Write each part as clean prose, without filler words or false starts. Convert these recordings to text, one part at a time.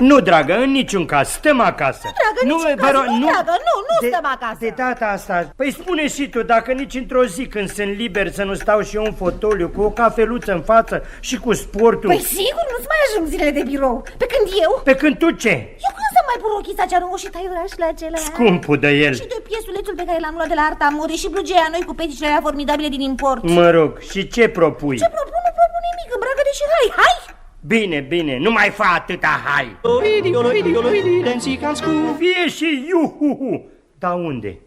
Nu, dragă, în niciun caz, stăm acasă. Nu, dragă, nu stăm acasă. De data asta, păi spune și tu, dacă nici într-o zi când sunt liber să nu stau și eu în fotoliu cu o cafeluță în față și cu sportul. Păi sigur, nu-ți mai ajung zilele de birou. Pe când eu? Pe când tu ce? Eu când să mai pun ochița cea lungă și taiurașele acelea? Scumpul de el. Și de piesulețul pe care l-am luat de la Arta Mori și blugeia noi cu peticile alea formidabile din import. Mă rog, și ce propui? Ce propun? Nu propun nimic, îmbracă-te și hai! Bine, bine, nu mai fa atâta hai. Fie și iuhuhu. Dar unde?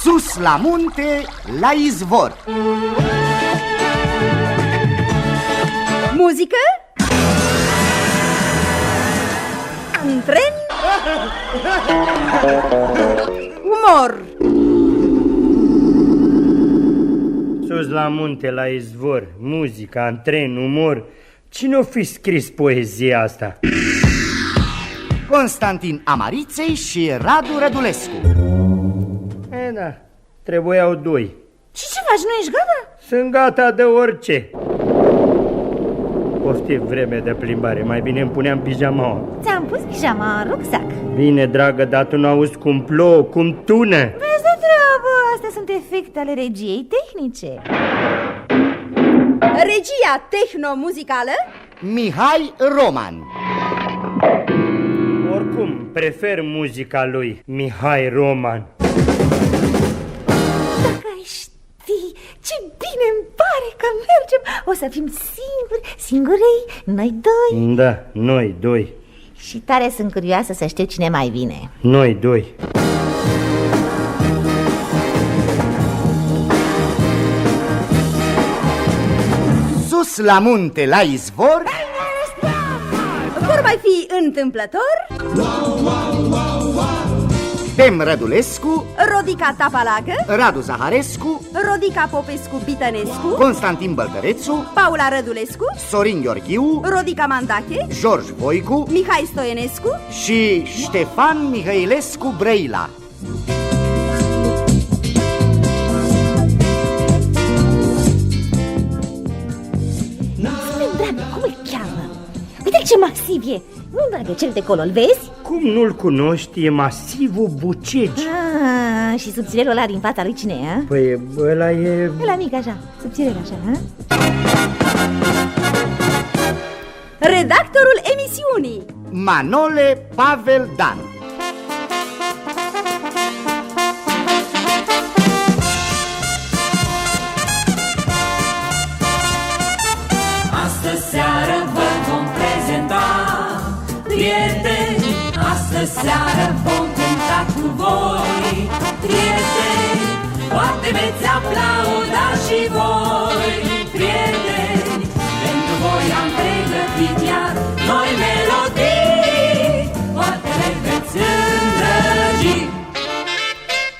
Sus la munte, la izvor. Muzică? Antren? Umor. Sus la munte, la izvor, muzică, antren, umor. Cine o fi scris poezia asta? Constantin Amariței și Radu Rădulescu. Da, trebuiau doi. Și ce faci, nu ești gata? Sunt gata de orice. Poftim, vreme de plimbare, mai bine îmi puneam pijamaua. Ți-am pus pijama în rucsac. Bine, dragă, dar tu n-auzi cum plouă, cum tună. Vezi de treabă, astea sunt efecte ale regiei tehnice. Regia tehno-muzicală? Mihai Roman. Oricum, prefer muzica lui Mihai Roman. Dacă ai ști ce bine îmi pare că mergem. O să fim singurei, noi doi. Da, noi doi. Și tare sunt curioasă să știu cine mai vine. Noi doi. Sus la munte, la izvor. Vor mai fi întâmplător? Tem Rădulescu, Rodica Tapalagă, Radu Zaharescu, Rodica Popescu-Bitănescu, Constantin Băltărețu, Paula Rădulescu, Sorin Gheorghiu, Rodica Mandache, George Voicu Mihai Stoienescu și Ștefan Mihailescu Brăila. Spune-mi, dragă, cum îl cheamă? Uite ce masiv e. Nu, dragă, cel de colo, îl vezi? Cum nu-l cunoști? E masivul Bucegi. Și subțirelul ăla din fața lui cine e? Păi ăla e... Ăla mic așa, subțirel așa, ha? Redactorul emisiunii Manole Pavel Dan. Astă seară vă vom prezenta, prieteni, astă seară vom cânta cu voi, prieteni, poate veți aplauda și voi, prieteni, pentru voi am pregătit iar noi melodii, poate le veți îndrăgi.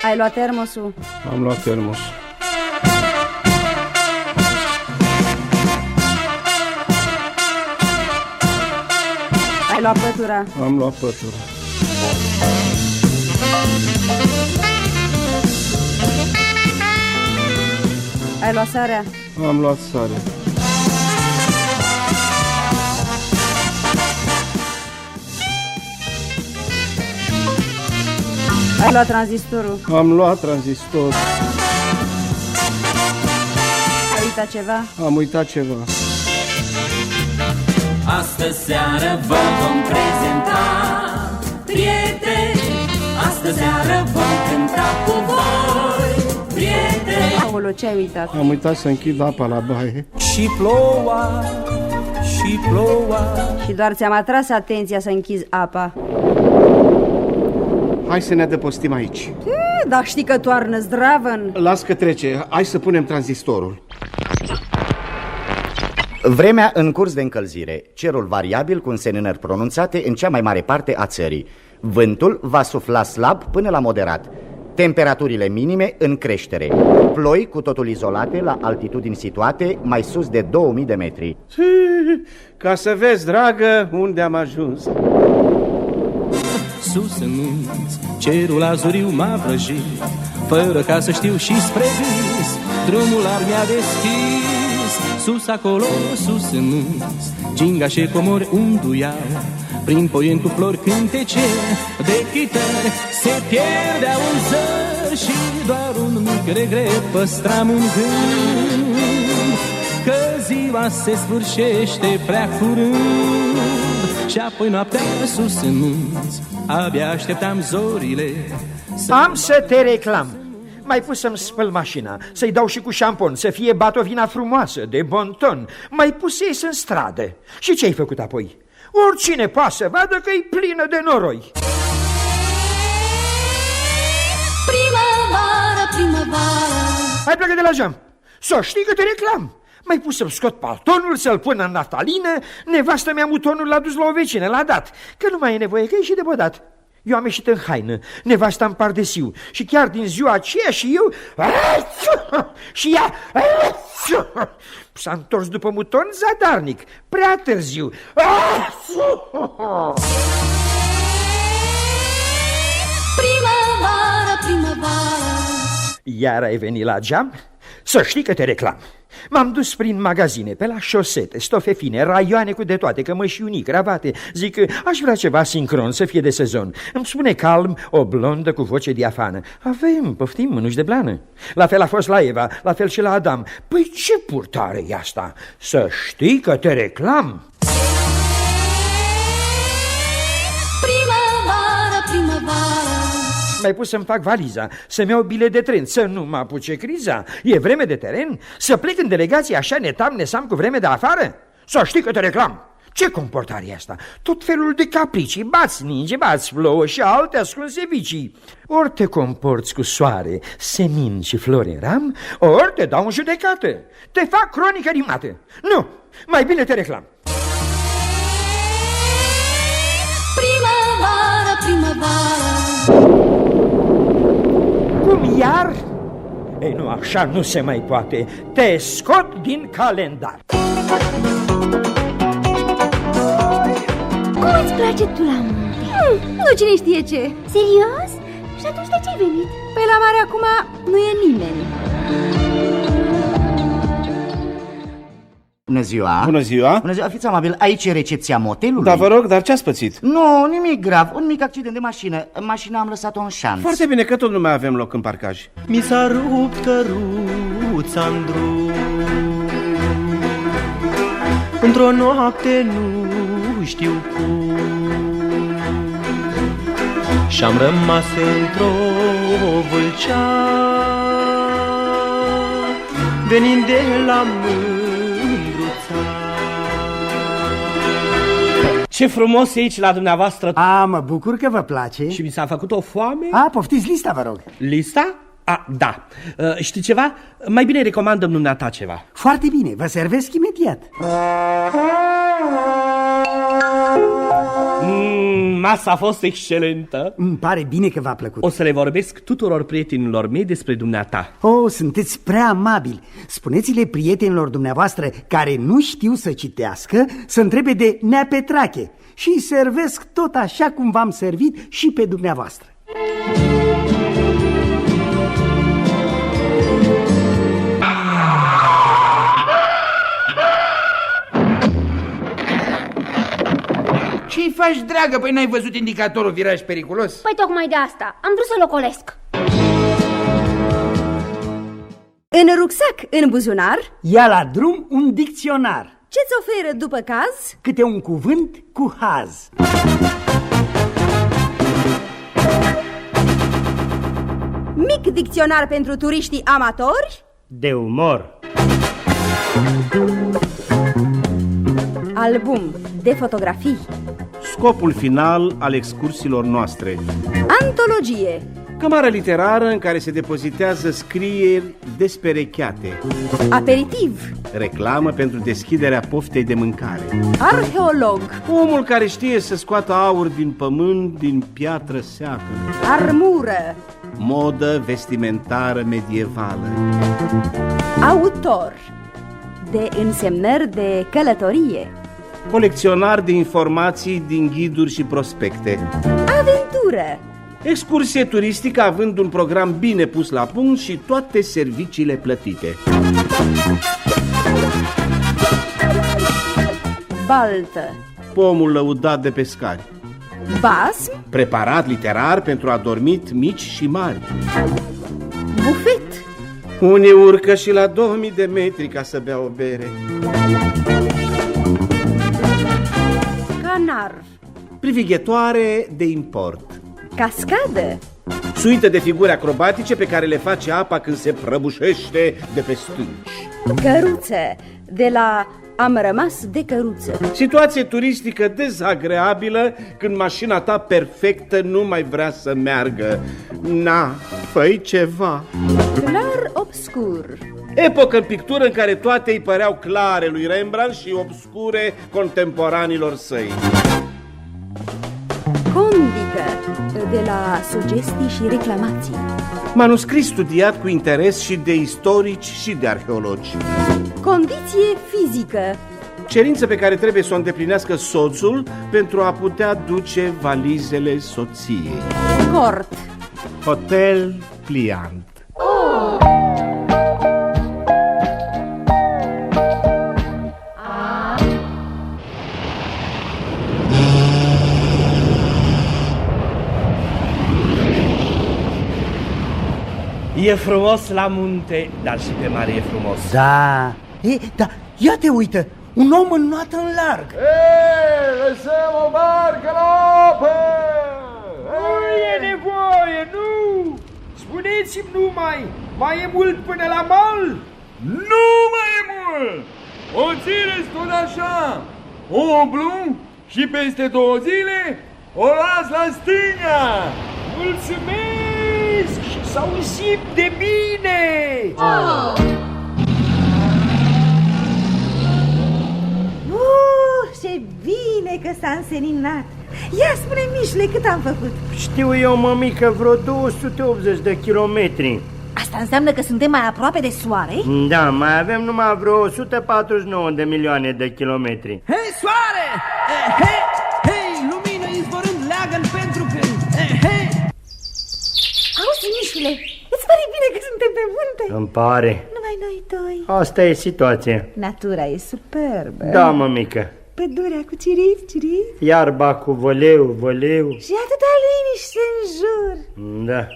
Ai luat termosul? Am luat termosul. Ai luat pătura? Am luat pătura. Ai luat sarea? Am luat sare. Ai luat tranzistorul? Am luat tranzistor. Ai uitat ceva? Am uitat ceva. Astă seară vă vom prezenta, prieteni, astă seară vom cânta cu voi, prieteni. Aoleu, ce ai uitat? Am uitat să închid apa la baie. Și ploua, și ploua. Și doar ți-am atras atenția să închizi apa. Hai să ne adăpostim aici. Dar știi că toarnă zdravăn. Las că trece, hai să punem tranzistorul. Vremea în curs de încălzire. Cerul variabil cu înseninări pronunțate în cea mai mare parte a țării. Vântul va sufla slab până la moderat. Temperaturile minime în creștere. Ploi cu totul izolate la altitudini situate mai sus de 2000 de metri. Ca să vezi, dragă, unde am ajuns. sus în munți, cerul azuriu m-a vrăjit, fără ca să știu și spre vis, drumul ar mi-a deschis. Sus acolo, sus în munți, gingașe comori unduiau, prin poieni cu flori cântece de chitări se pierdeau în zări și doar un mic regret păstram în gând, că ziua se sfârșește prea curând. Și apoi noaptea sus în munți, abia așteptam zorile. Am să te reclam. Mai pus să-mi spăl mașina, să-i dau și cu șampon, să fie batovina frumoasă, de bon ton. Mai pus să ies în stradă. Și ce-ai făcut apoi? Oricine poate să vadă că e plină de noroi. Primăvară, primăvară. Hai, plecă de la geam. Să știi că te reclam. Mai pus să-mi scot paltonul, să-l pun în naftalină. Nevastă mea mutonul l-a dus la o vecină, l-a dat, că nu mai e nevoie, că e și de bădat. Eu am ieșit în haină, nevasta în pardesiu. Și chiar din ziua aceea și eu... Și ea... S-a întors după muton zadarnic, prea târziu. Primăvară, primăvară. Iar ai venit la geam? Să știi că te reclam. M-am dus prin magazine, pe la șosete, stofe fine, raioane cu de toate, cămășiuni, cravate. Zic că aș vrea ceva sincron, să fie de sezon. Îmi spune calm o blondă cu voce diafană. Avem, poftim, mânuși de blană. La fel a fost la Eva, la fel și la Adam. Păi ce purtare e asta? Să știi că te reclam. Primăvară, primăvară. Mai pus să-mi fac valiza, să-mi iau bilet de tren, să nu mă apuce criza. E vreme de teren? Să plec în delegație așa netam cu vreme de afară? Să știi că te reclam. Ce comportare e asta? Tot felul de capricii, bați ninge, bați plouă și alte ascunse vicii. Ori te comporți cu soare, semin și flori în ram, ori te dau în judecată. Te fac cronică rimată. Nu, mai bine te reclam. Primăvară, primăvară. Cum iar? Ei, nu, așa nu se mai poate. Te scot din calendar. Cum îți place tu la munte? Nu cine știe ce. Serios? Și atunci de ce ai venit? Păi la mare acum nu e nimeni. Bună ziua! Bună ziua! Bună ziua, fiți amabil, aici e recepția motelului? Da, vă rog, dar ce-ați pățit? Nu, nimic grav, un mic accident de mașină. Mașina am lăsat-o în șanț. Foarte bine, că tot nu mai avem loc în parcaj. Mi s-a rupt căruța-n drum, într-o noapte nu știu cum, și-am rămas într-o vâlcea, venind de la Ce frumos e aici la dumneavoastră. Mă bucur că vă place. Și mi s-a făcut o foame. Poftiți lista, vă rog. Lista? Da. Știi ceva? Mai bine recomandă-mi dumneata ceva. Foarte bine, vă servesc imediat. Masa a fost excelentă. Îmi pare bine că v-a plăcut. O să le vorbesc tuturor prietenilor mei despre dumneata. Sunteți prea amabili. Spuneți-le prietenilor dumneavoastră care nu știu să citească să întrebe de Nea Petrache și îi servesc tot așa cum v-am servit și pe dumneavoastră. Ce-i faci, dragă? Păi n-ai văzut indicatorul viraj periculos? Păi tocmai de asta, am vrut să-l ocolesc. În rucsac, în buzunar, ia la drum un dicționar. ce-ți oferă după caz? Câte un cuvânt cu haz. Mic dicționar pentru turiștii amatori. De umor. Album de fotografii. Scopul final al excursiilor noastre. Antologie. Cămară literară în care se depozitează scrieri desperecheate. Aperitiv. Reclamă pentru deschiderea poftei de mâncare. Arheolog. Omul care știe să scoată aur din pământ, din piatră seacă. Armură. Modă vestimentară medievală. Autor. De însemnări de călătorie. Colecționar de informații din ghiduri și prospecte. aventură. Excursie turistică având un program bine pus la punct și toate serviciile plătite. Baltă. Pomul lăudat de pescari. Basm. Preparat literar pentru adormit mici și mari. Bufet. Unii urcă și la 2000 de metri ca să bea o bere. Canar. Privighetoare de import. Cascadă. Suită de figuri acrobatice pe care le face apa când se prăbușește de pe stânci. Căruță. De la Am rămas de căruță. Situație turistică dezagreabilă când mașina ta perfectă nu mai vrea să meargă. Na, fă-i ceva. Clar obscur. Epocă în pictură în care toate îi păreau clare lui Rembrandt și obscure contemporanilor săi. Condică. De la sugestii și reclamații. Manuscris studiat cu interes și de istorici și de arheologi. Condiție fizică. Cerință pe care trebuie să o îndeplinească soțul pentru a putea duce valizele soției. Cort. Hotel pliant. E frumos la munte, dar și pe mare e frumos. Da, da, ia te uită, un om înnoată în larg. Lăsăm o barcă la apă! Nu e nevoie, nu! Spuneți-mi numai, mai e mult până la mal? Nu mai e mult! O țineți tot așa, o umblu și peste 2 zile o las la stânga! Mulțumesc și s-au simt de bine! Ce bine că s-a înseninat! Ia spune, Mișle, cât am făcut? Știu eu, mămică, vreo 280 de kilometri. Asta înseamnă că suntem mai aproape de soare? Da, mai avem numai vreo 149 de milioane de kilometri. Hei, soare! Hei, hei, lumină izvorând, leagăn pentru când. Hei! Auzi, Mișule, îți pare bine că suntem pe munte? Îmi pare. Numai noi doi. Asta e situația. Natura e superbă. Da, mămică. Pădurea cu ciripi, ciripi. Iarba cu văleu. Și atâta liniște în jur. Da.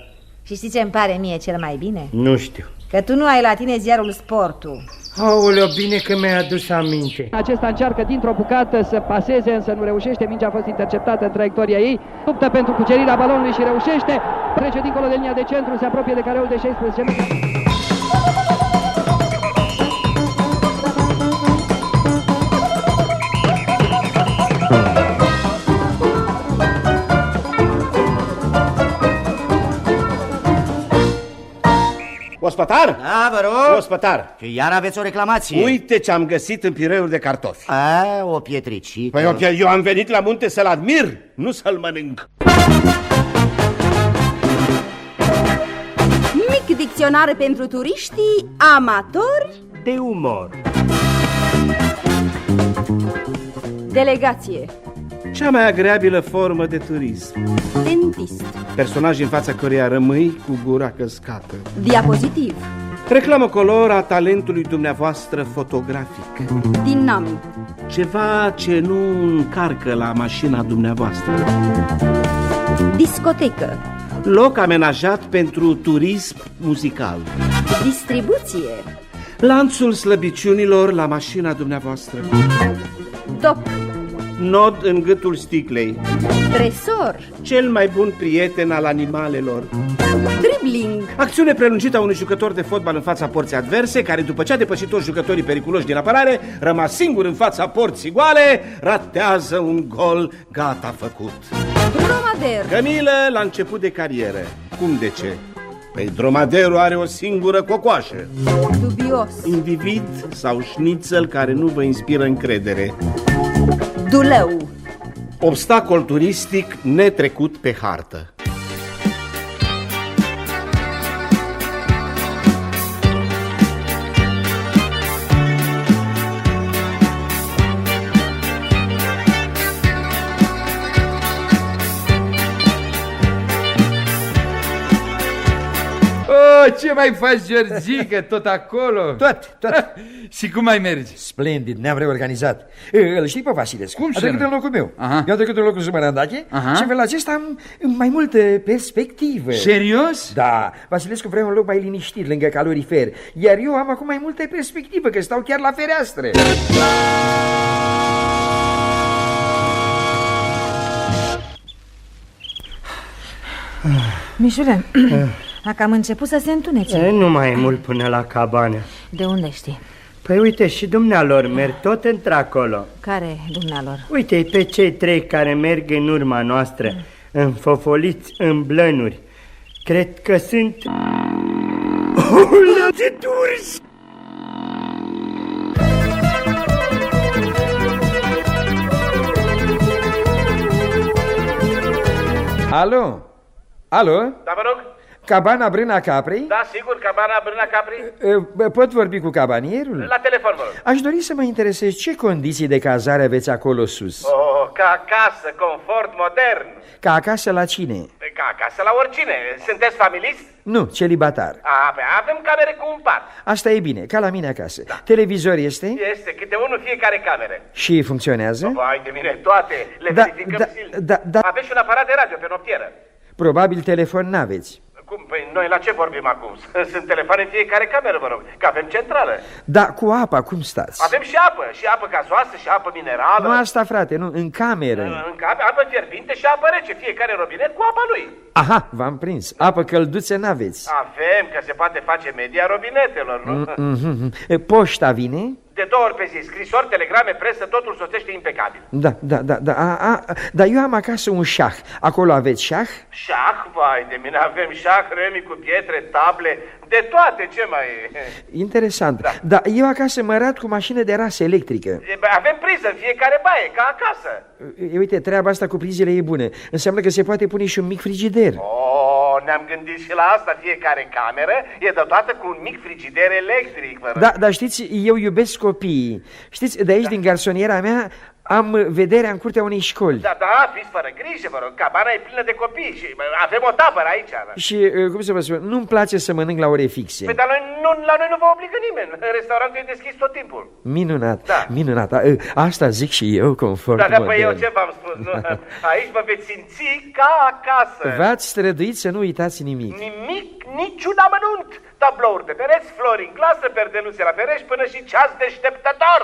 Și știi ce îmi pare mie cel mai bine? Nu știu. Că tu nu ai la tine ziarul Sportul. Aoleu, bine că mi-ai adus aminte. Acesta încearcă dintr-o bucată să paseze, însă nu reușește. Mingea a fost interceptată în traiectoria ei. Luptă pentru cucerirea balonului și reușește. Trece dincolo de linia de centru, se apropie de careul de 16 metri. Ospătar? Da, vă rog. Ospătar. Și iar aveți o reclamație. Uite ce am găsit în pireiul de cartofi. O pietricită. Păi eu am venit la munte să-l admir, nu să-l mănânc. Mic dicționar pentru turiștii amatori de umor. Delegație. Cea mai agreabilă formă de turism. Dentist. Personaj în fața căruia rămâi cu gura căscată. Diapozitiv. Reclamă color a talentului dumneavoastră fotografic. Dinamic. Ceva ce nu încarcă la mașina dumneavoastră. Discotecă. Loc amenajat pentru turism muzical. Distribuție. Lanțul slăbiciunilor la mașina dumneavoastră. Doc. Nod în gâtul sticlei. Tresor. Cel mai bun prieten al animalelor. Dribbling. Acțiune prelungită a unui jucător de fotbal în fața porții adverse, care după ce a depășit toți jucătorii periculoși din apărare, rămas singur în fața porții goale, ratează un gol gata făcut. Dromader. Cămilă la început de carieră. Cum de ce? Păi dromaderul are o singură cocoașă. Dubios. Individ sau șnițel care nu vă inspiră încredere. Dulău. Obstacol turistic netrecut pe hartă. ce mai faci, Georgică, tot acolo? Tot. Și cum mai mergi? Splendid, ne-am reorganizat. Îl știi pe Vasilescu? Cum a trecut în locul meu. Eu am trecut în locul Zumărandache și în felul acesta am mai multă perspectivă. Serios? Da, Vasilescu vrea un loc mai liniștit lângă calorifer, iar eu am acum mai multă perspectivă, că stau chiar la fereastră. Mișule, a cam început să se întunece. Nu mai e mult până la cabană. De unde știi? Păi uite, și dumnealor merg tot într-acolo. Care dumnealor? Uite, pe cei 3 care merg în urma noastră, înfofoliți în blănuri. Cred că sunt... ce turci! Alo? Alo? Da, vă rog? Cabana Brâna Caprei? Da, sigur, cabana Brâna Capri. Pot vorbi cu cabanierul? La telefon, vă rog. Aș dori să mă interesez ce condiții de cazare aveți acolo sus. Ca acasă, confort modern. Ca acasă la cine? Ca acasă la oricine. Sunteți familist? Nu, celibatar. Avem camere cu un pat. Asta e bine, ca la mine acasă. Televizor este? Este, câte unul fiecare camere. Și funcționează? Vai de mine, toate. Le verificăm zilnic. Aveți și un aparat de radio pe noptieră. Probabil telefon n-aveți. Cum? Păi noi la ce vorbim acum? Sunt telefoane în fiecare cameră, vă rog, că avem centrală. Da, cu apa, cum stați? Avem și apă gazoasă, și apă minerală. Nu asta, frate, nu, în cameră. În cameră, apă fierbinte și apă rece, fiecare robinet cu apa lui. Aha, v-am prins. Apă călduță n-aveți. Avem, că se poate face media robinetelor, nu? Poșta vine? De 2 ori pe zi, scrisori, telegrame, presă, totul sosește impecabil. Dar eu am acasă un șah. Acolo aveți șah? Șah? Vai de mine, avem șah, remi cu pietre, table, de toate, ce mai e? Interesant. Da, eu acasă mă rad cu mașină de rasă electrică. Avem priză în fiecare baie, ca acasă. Uite, treaba asta cu prizele e bună. Înseamnă că se poate pune și un mic frigider. Ne-am gândit și la asta. Fiecare cameră e dotată cu un mic frigider electric. Da, dar știți, eu iubesc copiii. Știți, de aici, din garsoniera mea, am vederea în curtea unei școli. Da, fiți fără grijă, vă rog, cabana e plină de copii și avem o tabără aici. Și, cum să vă spun, nu-mi place să mănânc la ore fixe. Păi, dar la noi nu vă obligă nimeni, restaurantul e deschis tot timpul. Minunat, asta zic și eu, confort modern. Păi eu ce v-am spus, nu? Aici vă veți simți ca acasă. V-ați străduit să nu uitați nimic. Nimic, niciun amănunt. Tablouri de pereți, flori în clasă, perdeluțe la pereți, până și ceas deșteptător.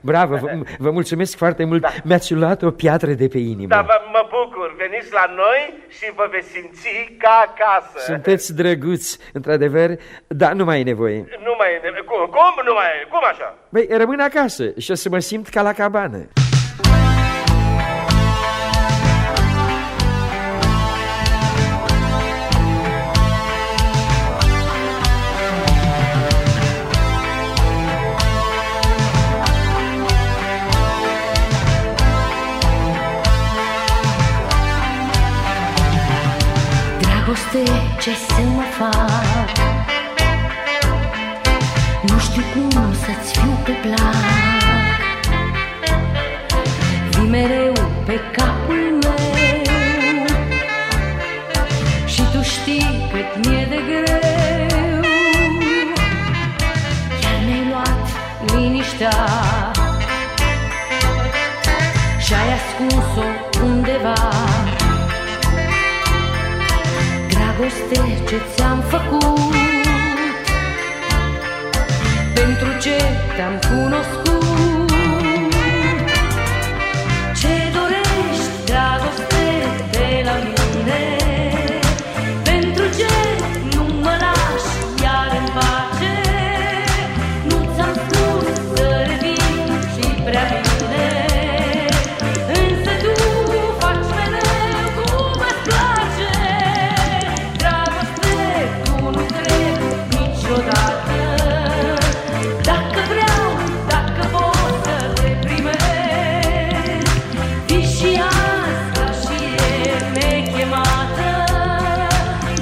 Bravo, vă mulțumesc foarte mult. Mi-ați luat o piatră de pe inimă. Da, mă bucur, veniți la noi și vă veți simți ca acasă. Sunteți drăguți, într-adevăr, dar nu mai e nevoie. Nu mai e nevoie, cum nu mai e, cum așa? Băi, rămân acasă și o să mă simt ca la cabană. Ce să mă fac? Nu știu cum să-ți fiu pe plac. Vii mereu pe capul meu și tu știi cât mi-e de greu. Chiar mi-ai luat liniștea și-ai ascuns-o undeva. Dragoste ce ți-am făcut, pentru ce te-am cunoscut. Ce dorești, dragoste, de la mine? Pentru ce nu mă lași iar în pace? Nu ți-am spus să revin și prea bine, însă tu faci mereu cum îți place. Dacă vreau, dacă pot să te primesc, fii și azi ca și ieri nechemată.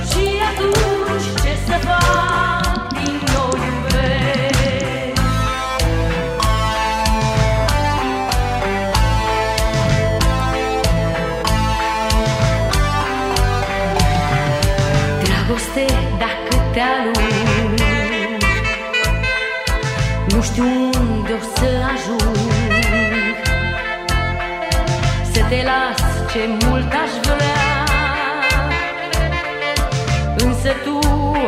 Și atunci ce să fac, din nou iubesc. Dragoste, dacă prea lung. Nu știu unde o să ajung, să te las ce mult aș vrea, însă tu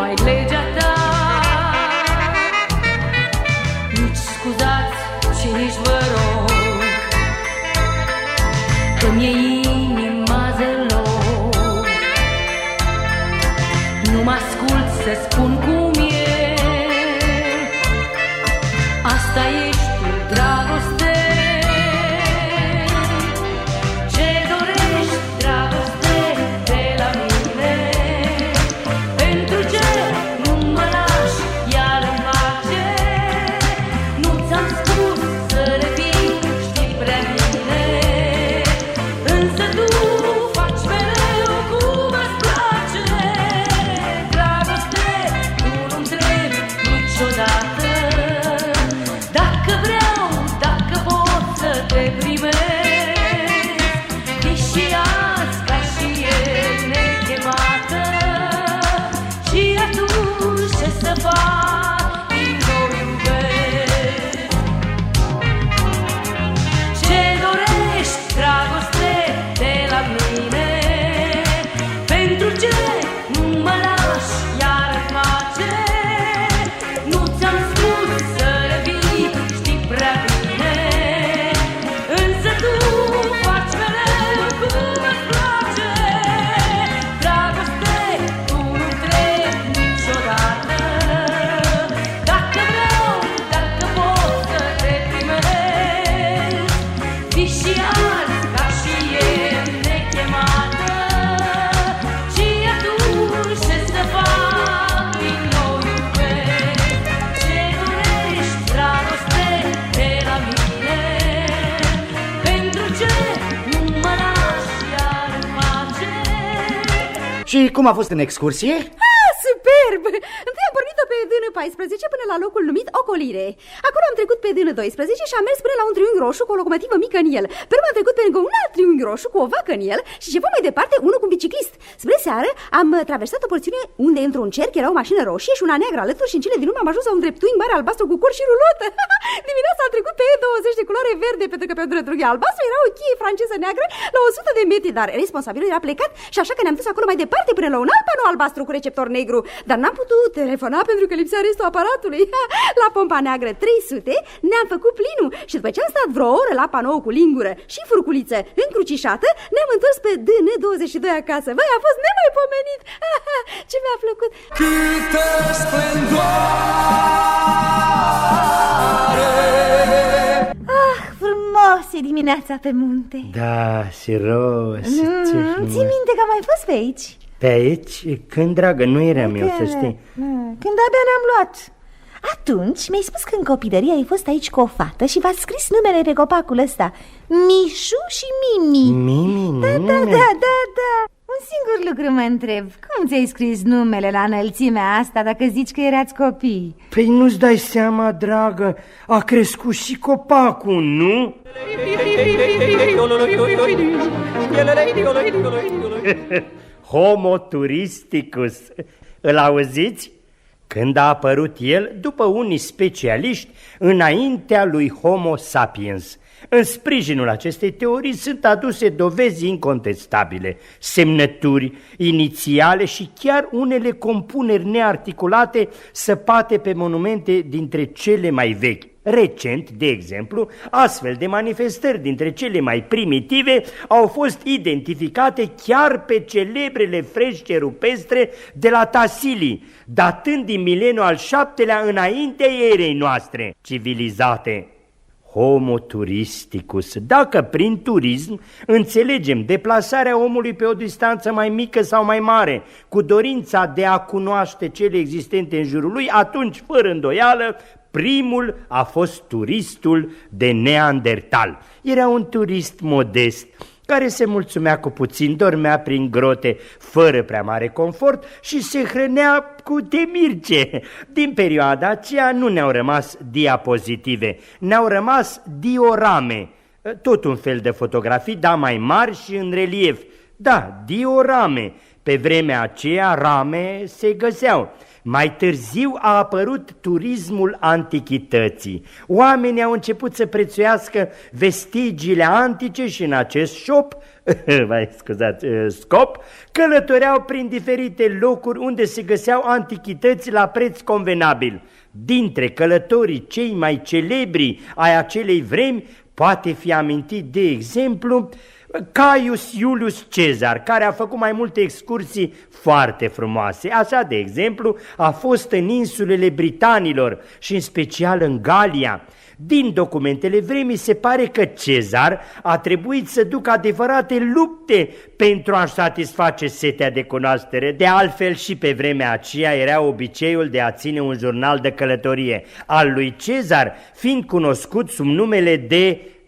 ai legea ta. Nici scuzați și nici vă rog, că-mi e inima zălog. Nu mă ascult să spun cum e, asta ești tu, dragoste. Ce dorești, dragoste, de la mine? Pentru ce nu mă lași iar în pace? Nu ți-am spus să revin, știi prea bine, însă tu faci mereu cum îți place. Dragoste, tu nu-mi trebuie niciodată, dacă vreau, dacă pot să te primesc, deși azi ca și ieri nechemată. Și atunci ce să fac, din nou iubesc. Ce dorești, dragoste, de la mine? Pentru ce nu mă lași iar în pace? Nu ți-am spus să revii, știi prea bine, însă tu faci mereu cum îți place. Dragoste, tu nu-mi trebuie niciodată, dacă vreau, dacă pot să te primesc, fii și azi ca și ieri nechemată. Și atunci ce să fac, din nou iubesc. Ce dorești, dragoste, de la mine? Pentru ce nu mă lași iar în pace? Și cum a fost în excursie? Superb! Întâi am pornit-o pe DN14 până la locul numit Ocolire. Acolo am trecut pe DN12 și am mers până la un triunghi roșu cu o locomotivă mică în el. Pe urmă am trecut pe lângă un alt triunghi roșu cu o vacă în el și ceva mai departe unul cu un biciclist. Spre seară am traversat o porțiune unde într-un cerc era o mașină roșie și una neagră alături și în cele din urmă am ajuns la un dreptunghi mare albastru cu cor și rulotă. Dimineața am trecut pe E20 de culoare verde pentru că pe un dreptunghi albastru era o cheie franceză neagră la 100 de metri, dar responsabilul era plecat și așa că ne-am dus acolo mai departe până la un alt panou albastru cu receptor negru. Dar n-am putut telefona pentru că lipsea restul aparatului. La pompa neagră 300 ne-am făcut plinul și după ce am stat vreo oră la panou cu lingură și furculiță încrucișată, ne-am întors pe DN22 acasă. Băi, a fost nemaipomenit. Ce mi-a plăcut. Câtă splendoare! Ah, frumos e dimineața pe munte. Da, Siros. Ții minte că am mai fost pe aici? Pe aici? Când, dragă, nu eram eu, să știi. Când abia ne-am luat. Atunci mi-ai spus că în copilărie ai fost aici cu o fată și v-ați scris numele pe copacul ăsta, Mișu și Mimi. Mimi? Da. Un singur lucru mă întreb. Cum ți-ai scris numele la înălțimea asta dacă zici că erați copii? Păi nu-ți dai seama, dragă, a crescut și copacul, nu? Homo turisticus. Îl auziți? Când a apărut el, după unii specialiști, înaintea lui Homo sapiens. În sprijinul acestei teorii sunt aduse dovezi incontestabile, semnături inițiale și chiar unele compuneri nearticulate săpate pe monumente dintre cele mai vechi. Recent, de exemplu, astfel de manifestări dintre cele mai primitive au fost identificate chiar pe celebrele fresce rupestre de la Tassili, datând din mileniul al VII-lea înaintea erei noastre civilizate. Homo turisticus. Dacă prin turism înțelegem deplasarea omului pe o distanță mai mică sau mai mare, cu dorința de a cunoaște cele existente în jurul lui, atunci, fără îndoială, primul a fost turistul de Neandertal. Era un turist modest, care se mulțumea cu puțin, dormea prin grote, fără prea mare confort și se hrănea cu temirce. Din perioada aceea nu ne-au rămas diapozitive, ne-au rămas diorame, tot un fel de fotografii, dar mai mari și în relief. Da, diorame, Pe vremea aceea rame se găseau. Mai târziu a apărut turismul antichității. Oamenii au început să prețuiască vestigiile antice și în acest scop călătoreau prin diferite locuri unde se găseau antichități la preț convenabil. Dintre călătorii cei mai celebri ai acelei vremi poate fi amintit, de exemplu, Caius Iulius Cezar, care a făcut mai multe excursii foarte frumoase. Așa, de exemplu, a fost în insulele Britanilor și în special în Galia. Din documentele vremii se pare că Cezar a trebuit să ducă adevărate lupte pentru a-și satisface setea de cunoaștere. De altfel, și pe vremea aceea era obiceiul de a ține un jurnal de călătorie al lui Cezar, fiind cunoscut sub numele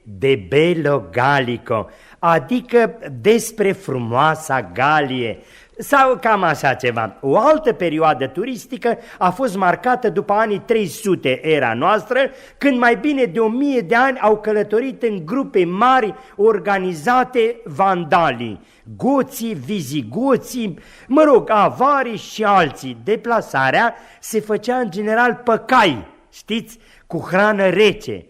de Bello Gallico, adică despre frumoasa Galie, sau cam așa ceva. O altă perioadă turistică a fost marcată după anii 300 era noastră, când mai bine de 1000 de ani au călătorit în grupe mari organizate vandalii, goții, vizigoții, avarii și alții. Deplasarea se făcea în general pe cai, știți, cu hrană rece.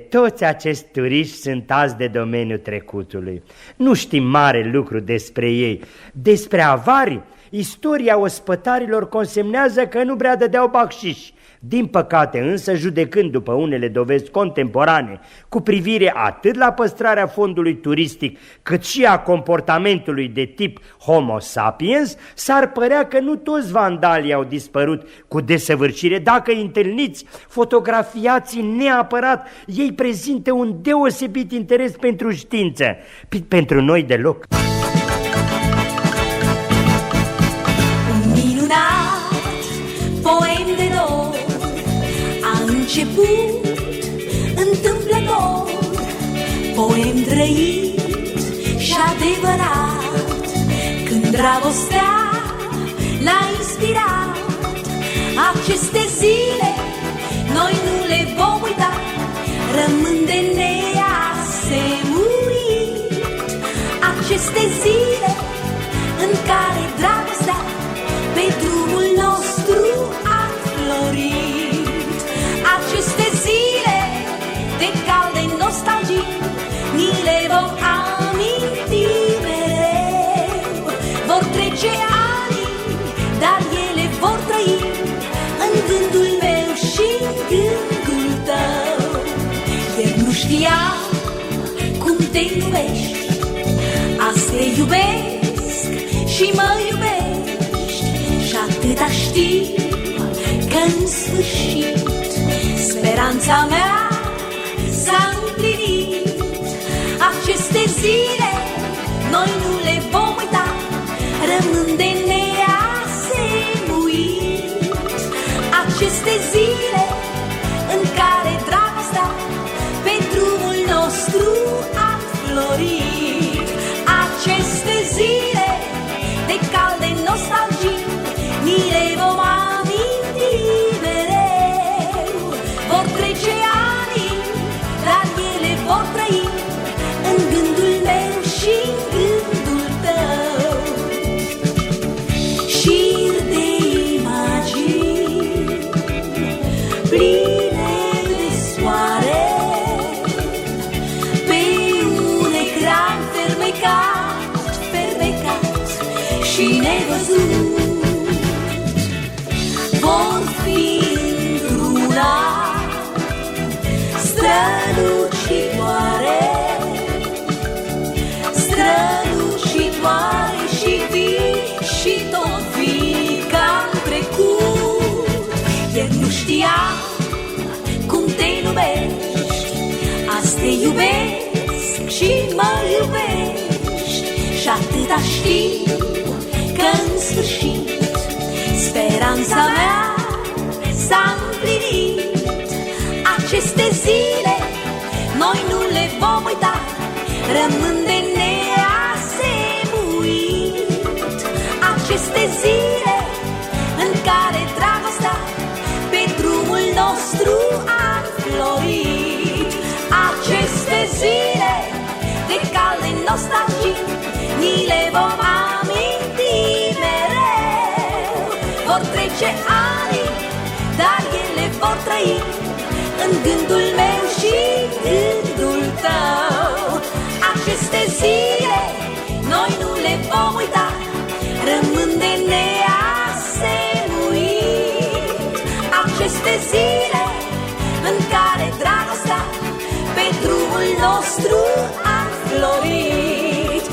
Toți acești turiști sunt azi de domeniul trecutului. Nu știm mare lucru despre ei. Despre avari, istoria ospătarilor consemnează că nu prea dădeau bacșiși. Din păcate însă, judecând după unele dovezi contemporane cu privire atât la păstrarea fondului turistic cât și a comportamentului de tip Homo sapiens, s-ar părea că nu toți vandalii au dispărut cu desăvârșire. Dacă îi întâlniți, fotografiați neapărat, ei prezintă un deosebit interes pentru știință, pentru noi deloc. Început întâmplător, poem trăit și adevărat, când dragostea l-a inspirat. Aceste zile noi nu le vom uita, rămân de neasemuit. Aceste zile în care dragostea pe drumul nostru a florit. Aceste zile de calde nostalgii ni le vom aminti mereu. Vor trece ani, dar ele vor trăi în gândul meu și în gândul tău. Ieri nu știam cum te iubești, azi te iubesc și mă iubești. Și atâta știu că în sfârșit speranța mea s-a împlinit. Aceste zile noi nu le vom uita, rămân de neasemuit. Aceste zile în care dragostea pe drumul nostru a florit. Aceste zile de calde nostalgii ni le vom aminti mereu. Vor trece ani, dar ele vor trăi în gândul meu și în gândul tău. Șir de imagini pline de soare, pe un ecran fermecat și nevăzut, vor fi într-una strălucitoare, strălucitoare și vii și tot vii ca-n trecut. Ieri nu știam cum te iubești, azi te iubesc și mă iubești. Și atâta știu că în sfârșit speranța mea s-a împlinit. Aceste zile noi nu le vom uita, rămân de neasemuit. Aceste zile în care dragostea pe drumul nostru a florit. Aceste zile de calde nostalgii ni le vom aminti vor trece ani, dar ele vor trăi în gândul meu și gândul tău. Aceste zile noi nu le vom uita, rămân de neasemuit. Aceste zile în care dragostea pe drumul nostru a înflorit.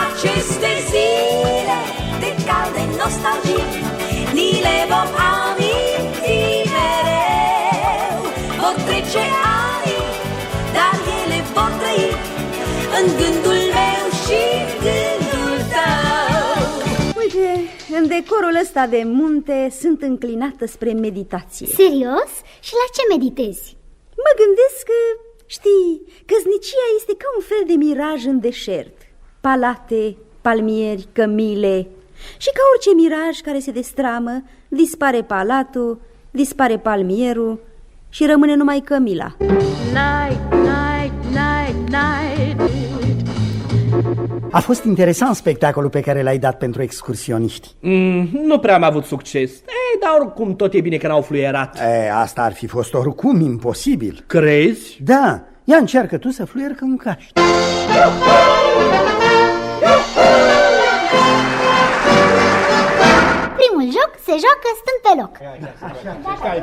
Aceste zile de calde nostalgii ni le vom aminti mereu. Vor trece ani, dar ele vor trăi în gândul meu și gândul tău. Uite, în decorul ăsta de munte sunt înclinată spre meditație. Serios? Și la ce meditezi? Mă gândesc că, știi, căsnicia este ca un fel de miraj în deșert. Palate, palmieri, cămile. Și ca orice miraj care se destramă, dispare palatul, dispare palmierul și rămâne numai cămila. Night, night, night, night. A fost interesant spectacolul pe care l-ai dat pentru excursioniști. Nu prea am avut succes. Dar oricum tot e bine că n-au fluierat. Asta ar fi fost oricum imposibil. Crezi? Da, ia încearcă tu să fluieri ca un caști. Primul joc se joacă stând pe loc.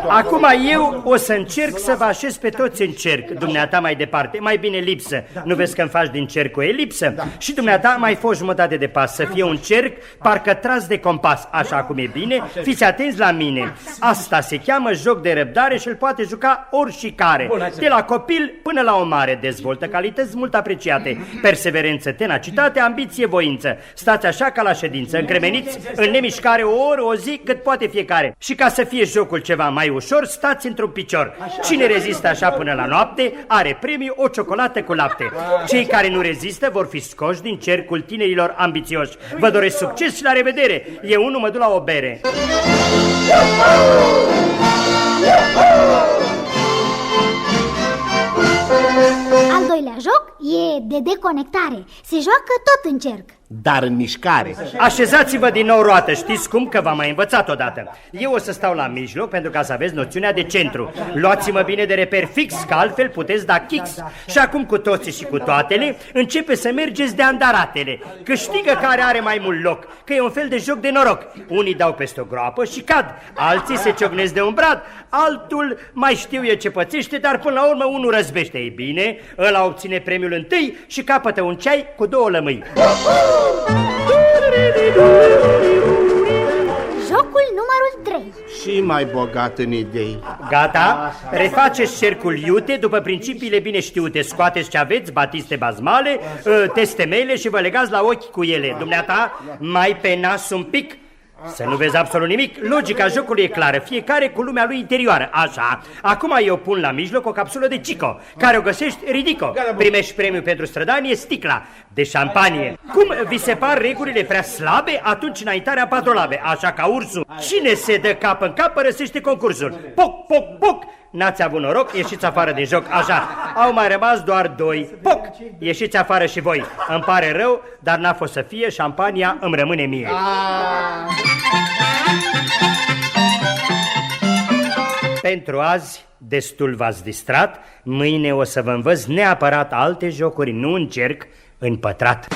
Acum eu o să încerc să vă așez pe toți în cerc. Dumneata mai departe, mai bine lipsă. Nu vezi că îmi faci din cerc o elipsă? Și dumneata mai fă o jumătate de pas. Să fie un cerc parcă tras de compas. Așa cum e bine, fiți atenți la mine. Asta se cheamă joc de răbdare și îl poate juca oricare. De la copil până la o mare. Dezvoltă calități mult apreciate: perseverență, tenacitate, ambiție, voință. Stați așa ca la ședință, încremeniți în nemișcare o oră, o zi, cât poate fiecare. Și ca să fie jocul ceva mai ușor, stați într-un picior. Cine rezistă așa până la noapte are premiu o ciocolată cu lapte. Cei care nu rezistă vor fi scoși din cercul tinerilor ambițioși. Vă doresc succes și la revedere. Eu unul mă duc la o bere. Al doilea joc e de deconectare. Se joacă tot în cerc, dar în mișcare. Așezați-vă din nou roată, știți cum? Că v-am mai învățat odată. Eu o să stau la mijloc pentru ca să aveți noțiunea de centru. Luați-mă bine de reper fix, că altfel puteți da kicks. Și acum cu toții și cu toatele începe să mergeți de andaratele. Câștigă care are mai mult loc, că e un fel de joc de noroc. Unii dau peste o groapă și cad, alții se ciocnesc de un brad, altul mai știu eu ce pățește, dar până la urmă unul răzbește. Ei bine, ăla obține premiul întâi și capătă un ceai cu 2 lămâi. Jocul numărul 3. Și mai bogat în idei. Gata? Refaceți cercul iute după principiile bine știute. Scoateți ce aveți, batiste bazmale, testemele și vă legați la ochi cu ele. Dumneata, mai pe nas un pic. Să nu vezi absolut nimic. Logica jocului e clară, fiecare cu lumea lui interioară. Așa, acum eu pun la mijloc o capsulă de Cico. Care o găsești, ridico. Primești premiul pentru strădanie, sticla de șampanie. Cum vi se par regulile prea slabe, atunci înaintarea patrolabe. Așa ca ursul, cine se dă cap în cap părăsește concursul. Poc, poc, poc. N-ați avut noroc, ieșiți afară din joc. Așa, au mai rămas doar 2. Poc, ieșiți afară și voi. Îmi pare rău, dar n-a fost să fie, șampania îmi rămâne mie. Pentru azi destul v-ați distrat. Mâine o să vă învăț neapărat alte jocuri, nu în cerc, în pătrat.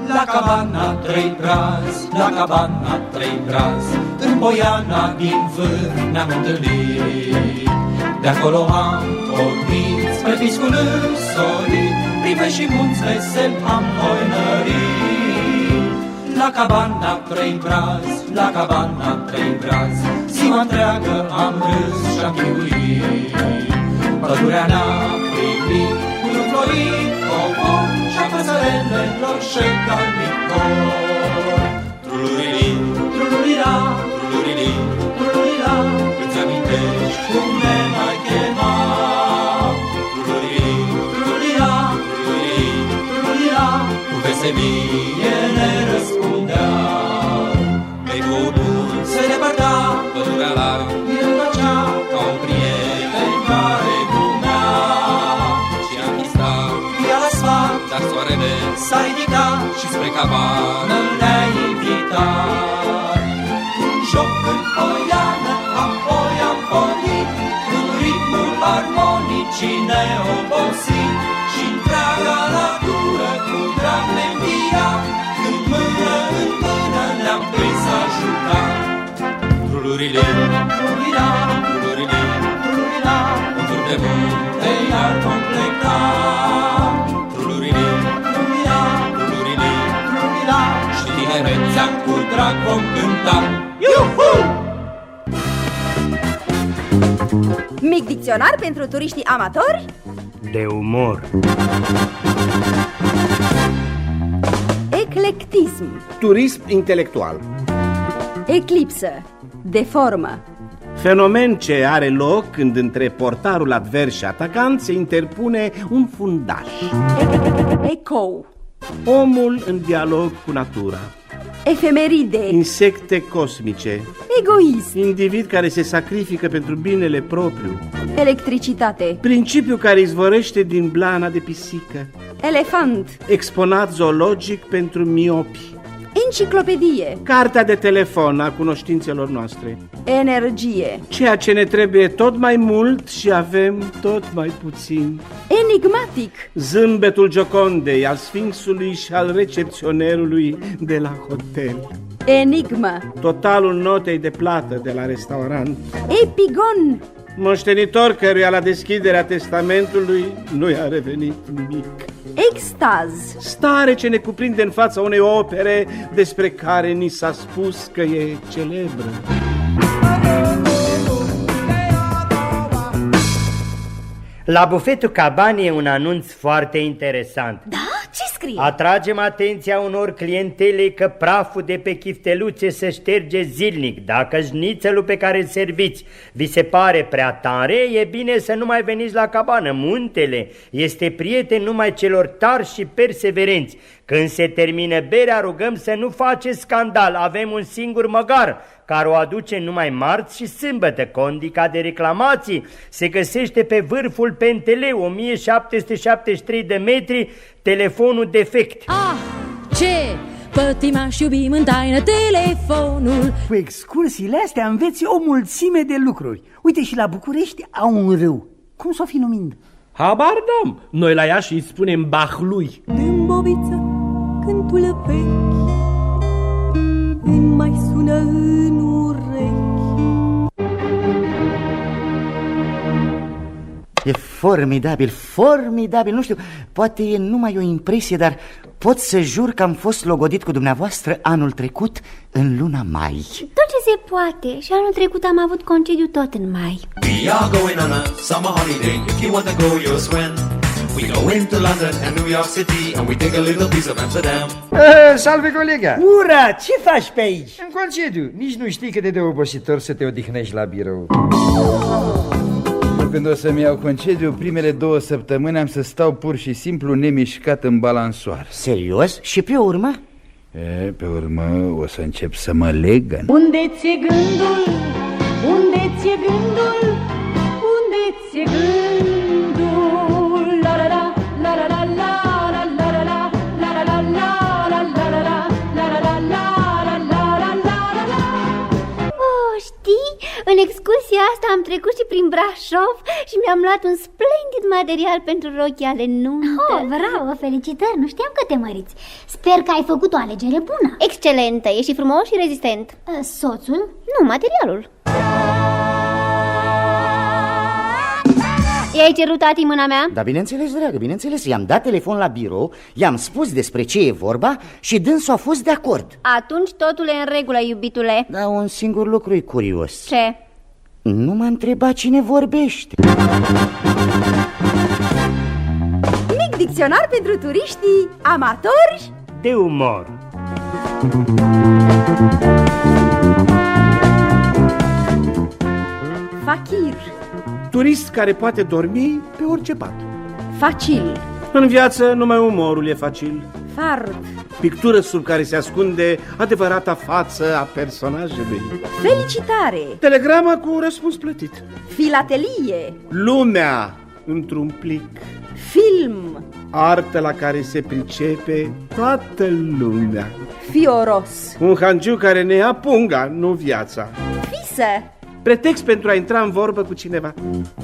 La cabana 3 brazi, la cabana 3 brazi, în Boiana din vârf ne-am întâlnit. De acolo am pornit spre piscul însorit, prive și munți vesel am hoinărit. La cabana 3 brazi, la cabana 3 brazi, ziua întreagă am râs și-am chiuit. Pădurea ne-a privit cu un florit covor și-a păsărelelor șegalnicor. Trulurili, trulurila, trulurili, trulurila, îți amintești cum ne mai chema. Trulurili, trulurila, trulurili, trulurila, cu veselie ne răspundea. Pe bunul se depărta pădurea larg, el făcea ca un prieten care glumea și am chistat, ia la sfat, dar soarele s-a ridicat și spre cabană ne-a invitat. Joc în poiană, apoi am pornit, în ritmul armonicii neobosit, și întreaga natură cu drag ne-nvia, când mână în mână ne-am prins a juca. Trulurile, trulila, trulurile, trulila, un tur de munte iar vom pleca. Trulurile, trulila, trulurile, trulila, și tinerețea cu drag vom cânta. Iuhu! Mic dicționar pentru turiștii amatori de umor. Eclectism, turism intelectual. eclipsă, deformă, Fenomen ce are loc când între portarul advers și atacant se interpune un fundaș. ecou, Omul în dialog cu natura. efemeride, Insecte cosmice. egoism, Individ care se sacrifică pentru binele propriu. electricitate, Principiu care izvorăște din blana de pisică. elefant, Exponat zoologic pentru miopi. enciclopedie, Cartea de telefon a cunoștințelor noastre. energie, Ceea ce ne trebuie tot mai mult și avem tot mai puțin. enigmatic, Zâmbetul Giocondei, al Sfinxului și al recepționerului de la hotel. enigmă, Totalul notei de plată de la restaurant. epigon, Moștenitor căruia la deschiderea testamentului nu i-a revenit nimic. extaz, Stare ce ne cuprinde în fața unei opere despre care ni s-a spus că e celebră. La bufetul cabanei e un anunț foarte interesant. Da? Ce scrie? Atragem atenția unor clientele că praful de pe chifteluțe se șterge zilnic. Dacă șnițelul pe care îl serviți vi se pare prea tare, e bine să nu mai veniți la cabană. Muntele este prieten numai celor tari și perseverenți. Când se termină berea, rugăm să nu faceți scandal. Avem un singur măgar care o aduce numai marți și sâmbătă. Condica de reclamații se găsește pe vârful Penteleu, 1773 de metri, telefonul defect. Ah, ce pătimaș iubim în taină telefonul. Cu excursiile astea înveți o mulțime de lucruri. Uite, și la București au un râu. Cum s-o fi numind? Habar n-am. Noi la Iași îi spunem Bahlui. Dâmboviță, cântul vechi îmi mai sună în urechi. E formidabil, formidabil, nu știu, poate e numai o impresie, dar pot să jur că am fost logodit cu dumneavoastră anul trecut în luna mai. Tot ce se poate. Și anul trecut am avut concediu tot în mai. We are going on a summer holiday. If you want to go, you'll swim. We go into London and New York City and we take a little piece of Amsterdam. Salve, colega! Ura, ce faci pe aici? În concediu, nici nu știi cât de obositor să te odihnești la birou. Când o să-mi iau concediu, primele 2 săptămâni am să stau pur și simplu nemișcat în balansoar. Serios? Și pe urmă? Pe urmă o să încep să mă legăn. Unde ți-e gândul? Unde ți-e gândul? Unde ți-e gândul? La la la la la la la la la la la la la la la la la. Știi, în excursia asta am trecut și prin Brașov și mi-am luat un splendid material pentru rochii ale nuntă. Oh, bravo, felicitări, nu știam că te măriți. Sper că ai făcut o alegere bună. Excelentă, e și frumos și rezistent. Soțul? Nu, materialul. I-ai cerut tati mâna mea? Da, bineînțeles, dragă, bineînțeles. I-am dat telefon la birou, i-am spus despre ce e vorba și dânsul a fost de acord. Atunci totul e în regulă, iubitule. Da, un singur lucru e curios. Ce? Nu m-a întrebat cine vorbește. Mic dicționar pentru turiștii amatori de umor. Fakir, turist care poate dormi pe orice pat. facil, În viață numai umorul e facil. fard, Pictură sub care se ascunde adevărata față a personajului. felicitare, Telegramă cu răspuns plătit. filatelie, Lumea într-un plic. film, artă la care se pricepe toată lumea. Fioros. Un hangiu care ne ia punga, nu viața. Fisă. Pretext pentru a intra în vorbă cu cineva.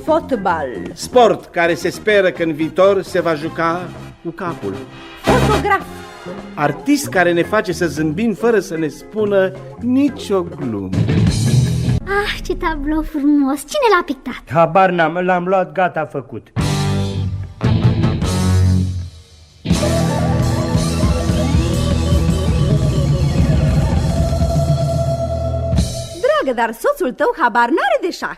Fotbal. Sport care se speră că în viitor se va juca cu capul. Fotograf. Artist care ne face să zâmbim fără să ne spună nicio glumă. Ah, ce tablou frumos! Cine l-a pictat? Habar n-am, l-am luat, gata, făcut. Dragă, dar soțul tău habar n-are de șah.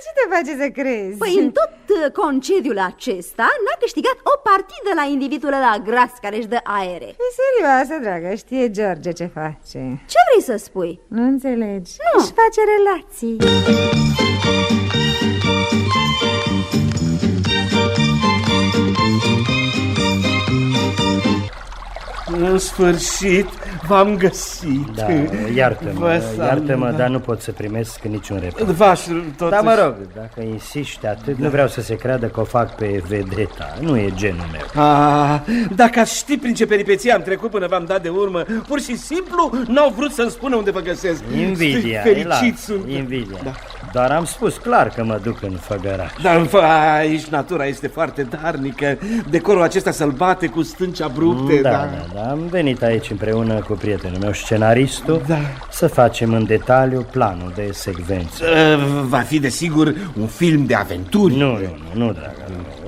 Ce te face să crezi? Păi în tot concediul acesta n-a câștigat o partidă la individul ăla gras care își dă aere. E serioasă, dragă, știe George ce face. Ce vrei să spui? Nu înțelegi. Nu. Își face relații. În sfârșit v-am găsit. Da, iartă-mă, dar nu pot să primesc niciun reproș. Dar mă rog, dacă insiști atât, nu vreau să se creadă că o fac pe vedeta. Nu e genul meu. Dacă ați ști prin ce peripeții am trecut până v-am dat de urmă, pur și simplu n-au vrut să-mi spună unde vă găsesc. Invidia, fericit sunt. Invidia. Da. Dar am spus clar că mă duc în făgăraș. Dar aici natura este foarte darnică. Decorul acesta să-l bate cu stânci abrupte. Da. Am venit aici împreună cu prietenul meu, scenaristul, să facem în detaliu planul de secvență. Va fi desigur un film de aventuri. Nu, dragă.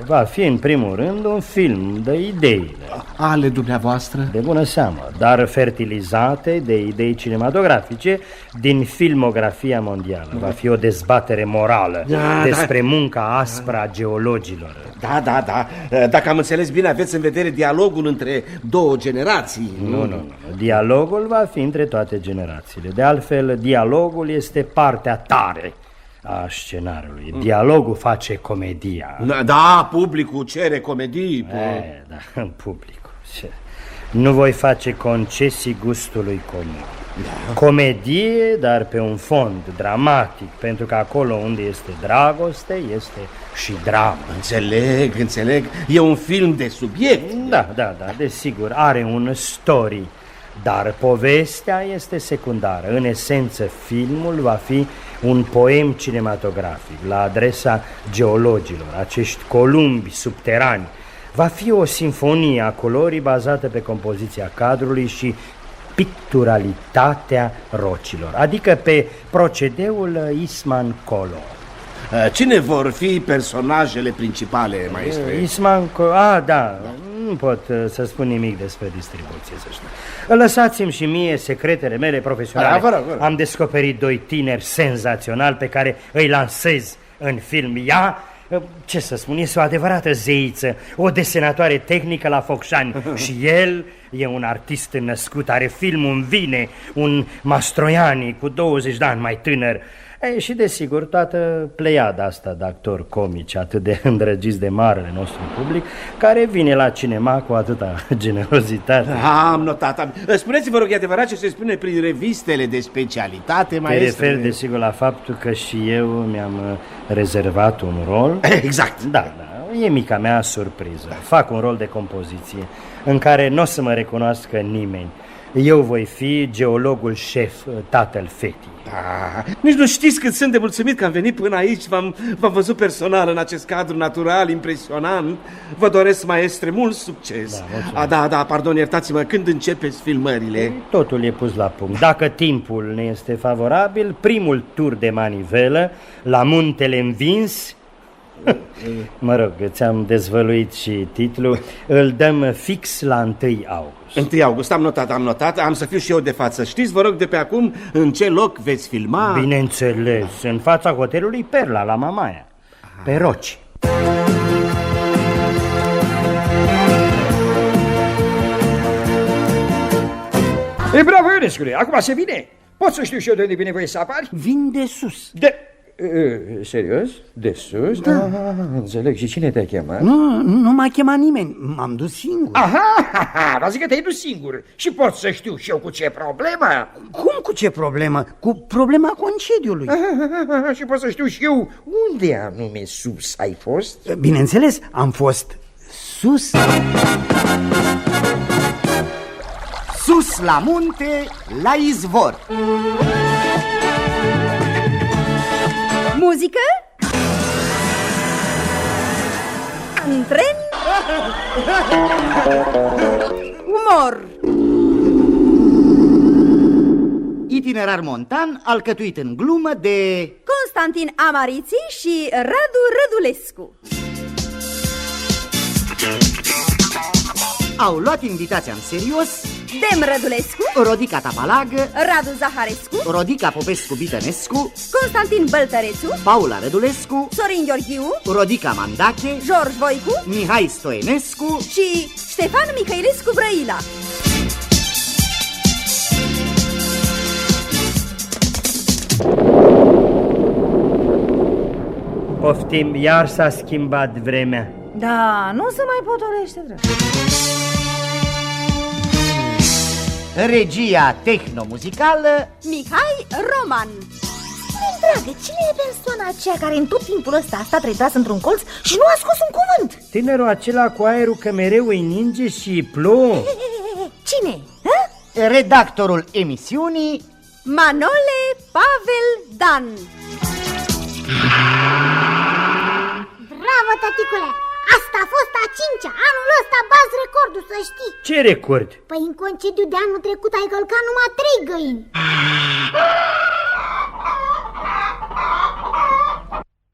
Va fi în primul rând un film de idei. Ale dumneavoastră? De bună seamă, dar fertilizate de idei cinematografice din filmografia mondială. Va fi o dezbatere morală despre munca aspră a geologilor. Da. Dacă am înțeles bine, aveți în vedere dialogul între două generații. Nu. Dialogul va fi între toate generațiile. De altfel, dialogul este partea tare a scenariului. Dialogul face comedia. Da, publicul cere comedii. Da, publicul. Nu voi face concesii gustului comun. Comedie, dar pe un fond dramatic, pentru că acolo unde este dragoste, este și dramă. Înțeleg. E un film de subiect. Da, desigur, are un story, dar povestea este secundară. În esență, filmul va fi un poem cinematografic la adresa geologilor, acești columbi subterani. Va fi o simfonie a culorii bazată pe compoziția cadrului și picturalitatea rocilor, adică pe procedeul Eastman Color. Cine vor fi personajele principale, maestre? Eastman Color, nu pot să spun nimic despre distribuție, să știu. Lăsați-mi și mie secretele mele profesionale. Vă rog. Am descoperit doi tineri senzaționali pe care îi lansez în film. Ea, ce să spun, este o adevărată zeiță, o desenatoare tehnică la Focșani. Și el e un artist născut, are filmul în vine, un Mastroianni cu 20 de ani mai tânăr. Și desigur toată pleiada asta de actori comici atât de îndrăgiți de marele nostru public, care vine la cinema cu atâta generozitate. Am notat. Spuneți-vă, rog, e adevărat ce se spune prin revistele de specialitate, maestre? Te referi desigur la faptul că și eu mi-am rezervat un rol. Exact. Da, e mica mea surpriză. Fac un rol de compoziție în care nu o să mă recunoască nimeni. Eu voi fi geologul șef, tatăl fetii. Nici nu știți cât sunt de mulțumit că am venit până aici. V-am văzut personal în acest cadru natural impresionant. Vă doresc, maestre, mult succes. Pardon, iertați-mă, când începeți filmările? Totul e pus la punct. Dacă timpul ne este favorabil, primul tur de manivelă la Muntele Învins, mă rog, ți-am dezvăluit și titlul, îl dăm fix la 1 august. 1 august, am notat, am să fiu și eu de față. Știți, vă rog, de pe acum, în ce loc veți filma? Bineînțeles, în fața hotelului Perla, la Mamaia, pe Roci. E bravo, Ionescule, acum se vine. Pot să știu și eu de unde vine voie să apari? Vin de sus. Serios? De sus? Da. Înțeleg. Și cine te-a chemat? Nu m-a chemat nimeni. M-am dus singur. Dar zic că te-ai dus singur. Și pot să știu și eu cu ce problemă? Cum cu ce problemă? Cu problema concediului. Și pot să știu și eu unde anume sus ai fost? Bineînțeles, am fost sus, sus la munte, la izvor. Muzică? Antren? Umor. Itinerar montan alcătuit în glumă de Constantin Amariții și Radu Rădulescu. Au luat invitația în serios Dem Rădulescu, Rodica Tapalagă, Radu Zaharescu, Rodica Popescu-Bitănescu, Constantin Băltărețu, Paula Rădulescu, Sorin Gheorghiu, Rodica Mandache, George Voicu Mihai Stoenescu și Ștefan Mihailescu Brăila. Poftim, iar s-a schimbat vremea. Da, nu se mai potolește, drag. Regia tehnomuzicală Mihai Roman. Dragă, cine e persoana aceea care în tot timpul ăsta a stat retras într-un colț și nu a scos un cuvânt? Tânărul acela cu aerul că mereu îi ninge și plouă. Cine? redactorul emisiunii Manole Pavel Dan. Bravo, tăticule! Asta a fost a 5-a. Anul ăsta bați recordul, să știi. Ce record? Păi în concediu de anul trecut ai călcat numai 3 găini.